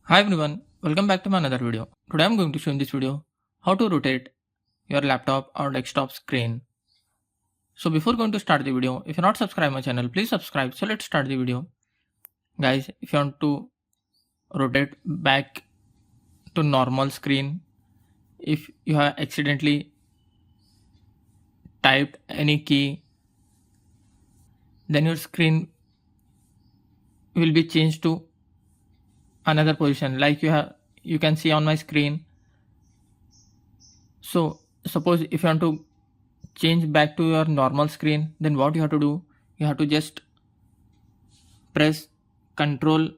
Hi everyone, welcome back to my another video. Today I'm going to show in this video how to rotate your laptop or desktop screen. So before going to start the video, if you're not subscribed my channel, please subscribe. So let's start the video. Guys, if you want to rotate back to normal screen, if you have accidentally typed any key, then your screen will be changed to another position like you can see on my screen. So suppose if you want to change back to your normal screen, then what you have to do, you have to just press Control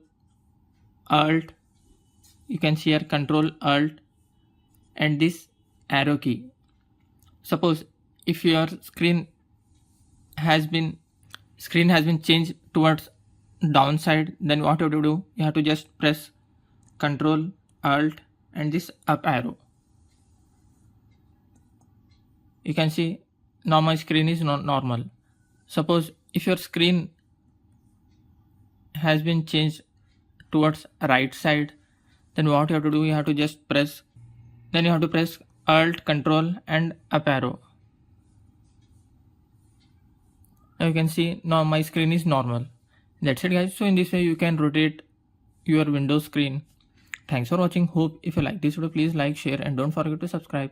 Alt, you can see here Control Alt and this arrow key. Suppose if your screen has been changed towards downside, then what you have to do, you have to just press Control Alt and this up arrow. You can see now my screen is not normal. Suppose if your screen has been changed towards right side, then what you have to do, you have to just press Alt, Control and up arrow. Now you can see now my screen is normal. That's it guys. So in this way you can rotate your Windows screen. Thanks for watching. Hope if you like this video, please like, share and don't forget to subscribe.